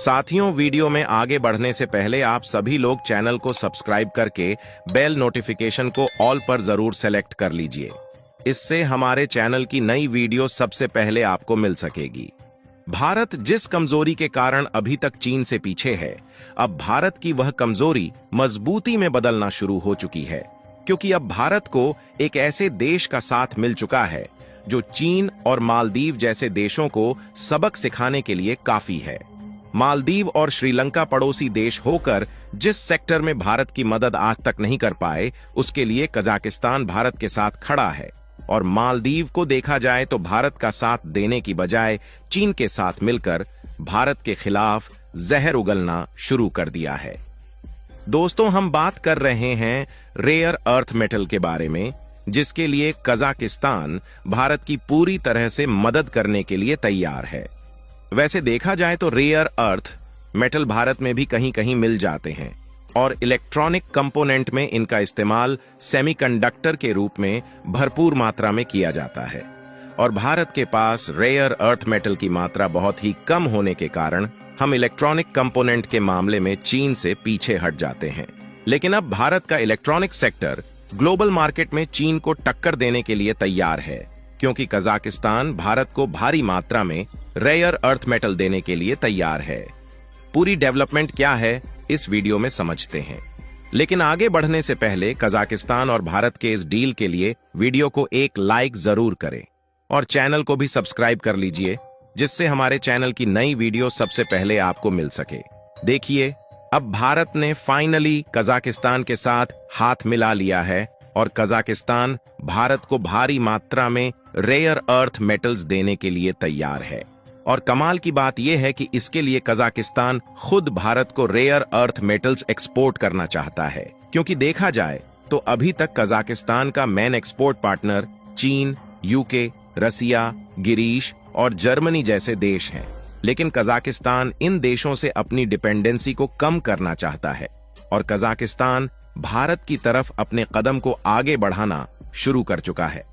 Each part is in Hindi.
साथियों, वीडियो में आगे बढ़ने से पहले आप सभी लोग चैनल को सब्सक्राइब करके बेल नोटिफिकेशन को ऑल पर जरूर सेलेक्ट कर लीजिए। इससे हमारे चैनल की नई वीडियो सबसे पहले आपको मिल सकेगी। भारत जिस कमजोरी के कारण अभी तक चीन से पीछे है, अब भारत की वह कमजोरी मजबूती में बदलना शुरू हो चुकी है, क्योंकि अब भारत को एक ऐसे देश का साथ मिल चुका है जो चीन और मालदीव जैसे देशों को सबक सिखाने के लिए काफी है। मालदीव और श्रीलंका पड़ोसी देश होकर जिस सेक्टर में भारत की मदद आज तक नहीं कर पाए, उसके लिए कजाकिस्तान भारत के साथ खड़ा है। और मालदीव को देखा जाए तो भारत का साथ देने की बजाय चीन के साथ मिलकर भारत के खिलाफ जहर उगलना शुरू कर दिया है। दोस्तों, हम बात कर रहे हैं रेयर अर्थ मेटल के बारे में, जिसके लिए कजाकिस्तान भारत की पूरी तरह से मदद करने के लिए तैयार है। वैसे देखा जाए तो रेयर अर्थ मेटल भारत में भी कहीं कहीं मिल जाते हैं और इलेक्ट्रॉनिक कंपोनेंट में इनका इस्तेमाल सेमीकंडक्टर के रूप में भरपूर मात्रा में किया जाता है। और भारत के पास रेयर अर्थ मेटल की मात्रा बहुत ही कम होने के कारण हम इलेक्ट्रॉनिक कंपोनेंट के मामले में चीन से पीछे हट जाते हैं। लेकिन अब भारत का इलेक्ट्रॉनिक सेक्टर ग्लोबल मार्केट में चीन को टक्कर देने के लिए तैयार है, क्योंकि कजाकिस्तान भारत को भारी मात्रा में रेयर अर्थ मेटल देने के लिए तैयार है। पूरी डेवलपमेंट क्या है इस वीडियो में समझते हैं, लेकिन आगे बढ़ने से पहले कजाकिस्तान और भारत के इस डील के लिए वीडियो को एक लाइक जरूर करें और चैनल को भी सब्सक्राइब कर लीजिए, जिससे हमारे चैनल की नई वीडियो सबसे पहले आपको मिल सके। देखिए, अब भारत ने फाइनली कजाकिस्तान के साथ हाथ मिला लिया है और कजाकिस्तान भारत को भारी मात्रा में रेयर अर्थ मेटल्स देने के लिए तैयार है। और कमाल की बात यह है कि इसके लिए कजाकिस्तान खुद भारत को रेयर अर्थ मेटल्स एक्सपोर्ट करना चाहता है, क्योंकि देखा जाए तो अभी तक कजाकिस्तान का मेन एक्सपोर्ट पार्टनर चीन, यूके, रसिया, गिरीश और जर्मनी जैसे देश हैं। लेकिन कजाकिस्तान इन देशों से अपनी डिपेंडेंसी को कम करना चाहता है और कजाकिस्तान भारत की तरफ अपने कदम को आगे बढ़ाना शुरू कर चुका है,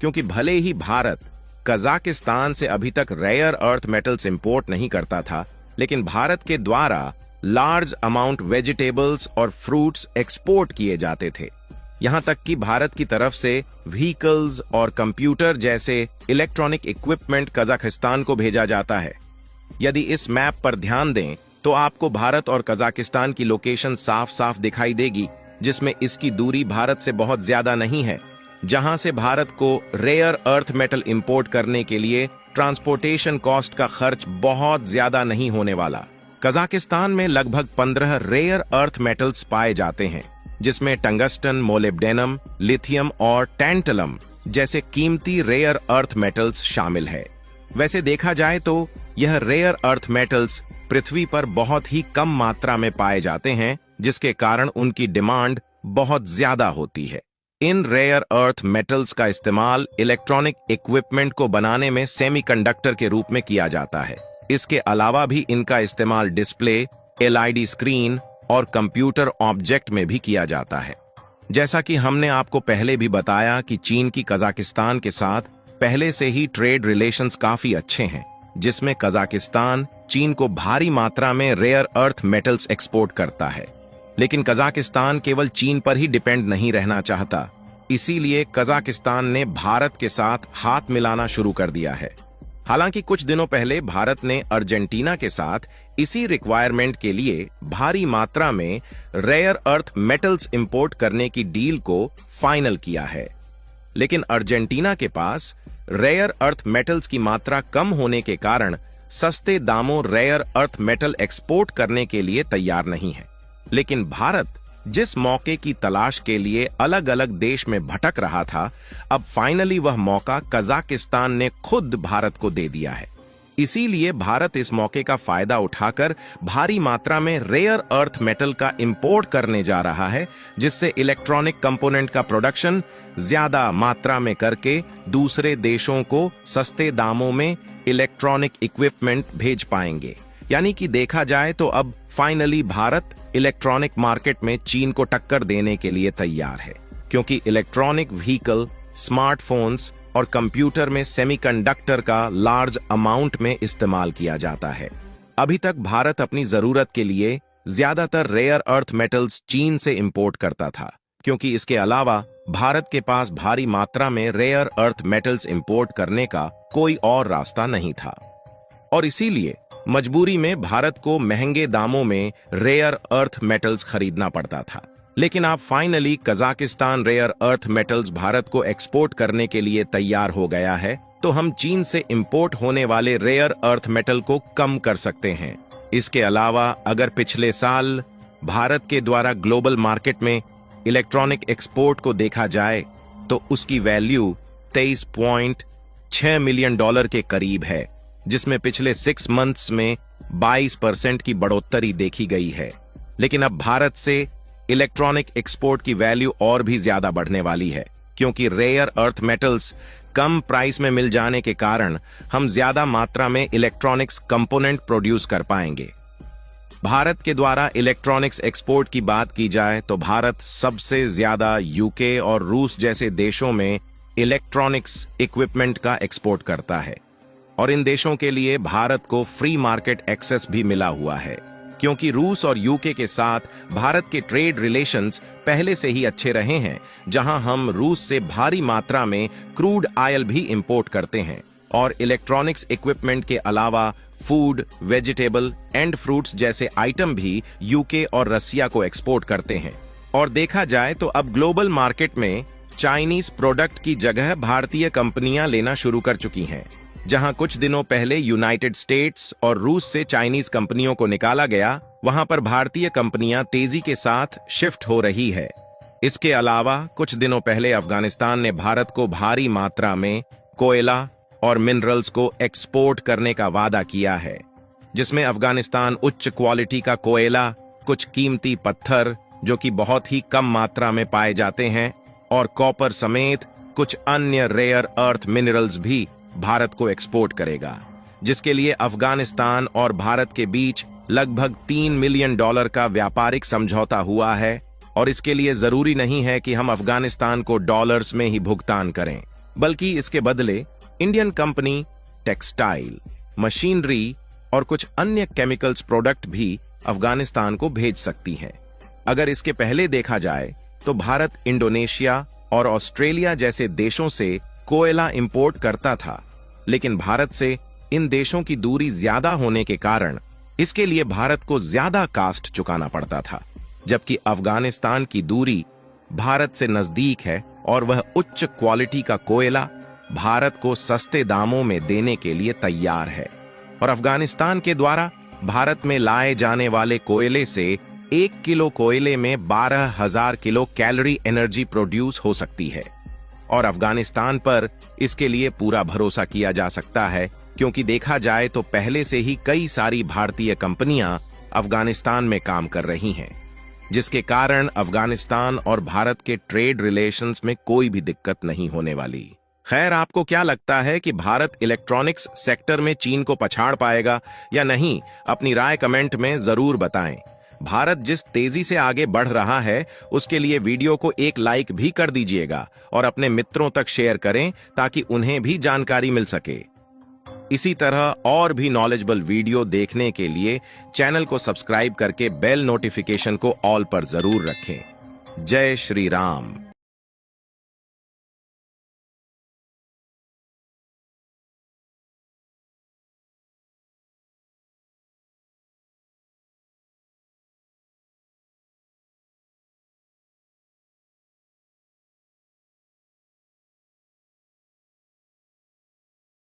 क्योंकि भले ही भारत कजाकिस्तान से अभी तक रेयर अर्थ मेटल्स इंपोर्ट नहीं करता था, लेकिन भारत के द्वारा लार्ज अमाउंट वेजिटेबल्स और फ्रूट्स एक्सपोर्ट किए जाते थे। यहां तक कि भारत की तरफ से व्हीकल्स और कंप्यूटर जैसे इलेक्ट्रॉनिक इक्विपमेंट कजाकिस्तान को भेजा जाता है। यदि इस मैप पर ध्यान दें तो आपको भारत और कजाकिस्तान की लोकेशन साफ साफ दिखाई देगी, जिसमें इसकी दूरी भारत से बहुत ज्यादा नहीं है, जहां से भारत को रेयर अर्थ मेटल इंपोर्ट करने के लिए ट्रांसपोर्टेशन कॉस्ट का खर्च बहुत ज्यादा नहीं होने वाला। कजाकिस्तान में लगभग 15 रेयर अर्थ मेटल्स पाए जाते हैं, जिसमें टंगस्टन, मोलिब्डेनम, लिथियम और टैंटलम जैसे कीमती रेयर अर्थ मेटल्स शामिल है। वैसे देखा जाए तो यह रेयर अर्थ मेटल्स पृथ्वी पर बहुत ही कम मात्रा में पाए जाते हैं, जिसके कारण उनकी डिमांड बहुत ज्यादा होती है। इन रेयर अर्थ मेटल्स का इस्तेमाल इलेक्ट्रॉनिक इक्विपमेंट को बनाने में सेमीकंडक्टर के रूप में किया जाता है। इसके अलावा भी इनका इस्तेमाल डिस्प्ले, एलईडी स्क्रीन और कंप्यूटर ऑब्जेक्ट में भी किया जाता है। जैसा कि हमने आपको पहले भी बताया कि चीन की कजाकिस्तान के साथ पहले से ही ट्रेड रिलेशंस काफी अच्छे हैं, जिसमें कजाकिस्तान चीन को भारी मात्रा में रेयर अर्थ मेटल्स एक्सपोर्ट करता है। लेकिन कजाकिस्तान केवल चीन पर ही डिपेंड नहीं रहना चाहता, इसीलिए कजाकिस्तान ने भारत के साथ हाथ मिलाना शुरू कर दिया है। हालांकि कुछ दिनों पहले भारत ने अर्जेंटीना के साथ इसी रिक्वायरमेंट के लिए भारी मात्रा में रेयर अर्थ मेटल्स इंपोर्ट करने की डील को फाइनल किया है। लेकिन अर्जेंटीना के पास रेयर अर्थ मेटल्स की मात्रा कम होने के कारण सस्ते दामों रेयर अर्थ मेटल एक्सपोर्ट करने के लिए तैयार नहीं है। लेकिन भारत जिस मौके की तलाश के लिए अलग अलग देश में भटक रहा था, अब फाइनली वह मौका कजाकिस्तान ने खुद भारत को दे दिया है। इसीलिए भारत इस मौके का फायदा उठाकर भारी मात्रा में रेयर अर्थ मेटल का इंपोर्ट करने जा रहा है, जिससे इलेक्ट्रॉनिक कंपोनेंट का प्रोडक्शन ज्यादा मात्रा में करके दूसरे देशों को सस्ते दामों में इलेक्ट्रॉनिक इक्विपमेंट भेज पाएंगे। यानी कि देखा जाए तो अब फाइनली भारत इलेक्ट्रॉनिक मार्केट में चीन को टक्कर देने के लिए तैयार है, क्योंकि इलेक्ट्रॉनिक व्हीकल, स्मार्टफोन्स और कंप्यूटर में सेमीकंडक्टर का लार्ज अमाउंट में इस्तेमाल किया जाता है। अभी तक भारत अपनी जरूरत के लिए ज्यादातर रेयर अर्थ मेटल्स चीन से इंपोर्ट करता था, क्योंकि इसके अलावा भारत के पास भारी मात्रा में रेयर अर्थ मेटल्स इंपोर्ट करने का कोई और रास्ता नहीं था। और इसीलिए मजबूरी में भारत को महंगे दामों में रेयर अर्थ मेटल्स खरीदना पड़ता था। लेकिन अब finally Kazakhstan rare earth metals Bharat को एक्सपोर्ट करने के लिए तैयार हो गया है, तो हम चीन से इंपोर्ट होने वाले रेयर अर्थ मेटल को कम कर सकते हैं। इसके अलावा अगर पिछले साल भारत के द्वारा ग्लोबल मार्केट में इलेक्ट्रॉनिक एक्सपोर्ट को देखा जाए तो उसकी वैल्यू $23.6 मिलियन के करीब है, जिसमें पिछले 6 मंथ्स में 22% की बढ़ोतरी देखी गई है। लेकिन अब भारत से इलेक्ट्रॉनिक एक्सपोर्ट की वैल्यू और भी ज्यादा बढ़ने वाली है, क्योंकि रेयर अर्थ मेटल्स कम प्राइस में मिल जाने के कारण हम ज्यादा मात्रा में इलेक्ट्रॉनिक्स कंपोनेंट प्रोड्यूस कर पाएंगे। भारत के द्वारा इलेक्ट्रॉनिक्स एक्सपोर्ट की बात की जाए तो भारत सबसे ज्यादा यूके और रूस जैसे देशों में इलेक्ट्रॉनिक्स इक्विपमेंट का एक्सपोर्ट करता है, और इन देशों के लिए भारत को फ्री मार्केट एक्सेस भी मिला हुआ है, क्योंकि रूस और यूके के साथ भारत के ट्रेड रिलेशंस पहले से ही अच्छे रहे हैं, जहां हम रूस से भारी मात्रा में क्रूड ऑयल भी इंपोर्ट करते हैं और इलेक्ट्रॉनिक्स इक्विपमेंट के अलावा फूड, वेजिटेबल एंड फ्रूट्स जैसे आइटम भी यूके और रसिया को एक्सपोर्ट करते हैं। और देखा जाए तो अब ग्लोबल मार्केट में चाइनीज प्रोडक्ट की जगह भारतीय कंपनियां लेना शुरू कर चुकी हैं। जहां कुछ दिनों पहले यूनाइटेड स्टेट्स और रूस से चाइनीज कंपनियों को निकाला गया, वहां पर भारतीय कंपनियां तेजी के साथ शिफ्ट हो रही है। इसके अलावा कुछ दिनों पहले अफगानिस्तान ने भारत को भारी मात्रा में कोयला और मिनरल्स को एक्सपोर्ट करने का वादा किया है, जिसमें अफगानिस्तान उच्च क्वालिटी का कोयला, कुछ कीमती पत्थर जो कि बहुत ही कम मात्रा में पाए जाते हैं, और कॉपर समेत कुछ अन्य रेयर अर्थ मिनरल्स भी भारत को एक्सपोर्ट करेगा, जिसके लिए अफगानिस्तान और भारत के बीच लगभग $3 मिलियन का व्यापारिक समझौता हुआ है। और इसके लिए जरूरी नहीं है कि हम अफगानिस्तान को डॉलर्स में ही भुगतान करें, बल्कि इसके बदले इंडियन कंपनी टेक्सटाइल, मशीनरी और कुछ अन्य केमिकल्स प्रोडक्ट भी अफगानिस्तान को भेज सकती है। अगर इसके पहले देखा जाए तो भारत इंडोनेशिया और ऑस्ट्रेलिया जैसे देशों से कोयला इंपोर्ट करता था, लेकिन भारत से इन देशों की दूरी ज्यादा होने के कारण इसके लिए भारत को ज्यादा कास्ट चुकाना पड़ता था, जबकि अफगानिस्तान की दूरी भारत से नजदीक है और वह उच्च क्वालिटी का कोयला भारत को सस्ते दामों में देने के लिए तैयार है। और अफगानिस्तान के द्वारा भारत में लाए जाने वाले कोयले से 1 किलो कोयले में 12,000 किलो कैलोरी एनर्जी प्रोड्यूस हो सकती है। और अफगानिस्तान पर इसके लिए पूरा भरोसा किया जा सकता है, क्योंकि देखा जाए तो पहले से ही कई सारी भारतीय कंपनियां अफगानिस्तान में काम कर रही हैं, जिसके कारण अफगानिस्तान और भारत के ट्रेड रिलेशंस में कोई भी दिक्कत नहीं होने वाली। खैर, आपको क्या लगता है कि भारत इलेक्ट्रॉनिक्स सेक्टर में चीन को पछाड़ पाएगा या नहीं? अपनी राय कमेंट में जरूर बताएं। भारत जिस तेजी से आगे बढ़ रहा है, उसके लिए वीडियो को एक लाइक भी कर दीजिएगा और अपने मित्रों तक शेयर करें ताकि उन्हें भी जानकारी मिल सके। इसी तरह और भी नॉलेजेबल वीडियो देखने के लिए चैनल को सब्सक्राइब करके बेल नोटिफिकेशन को ऑल पर जरूर रखें। जय श्री राम।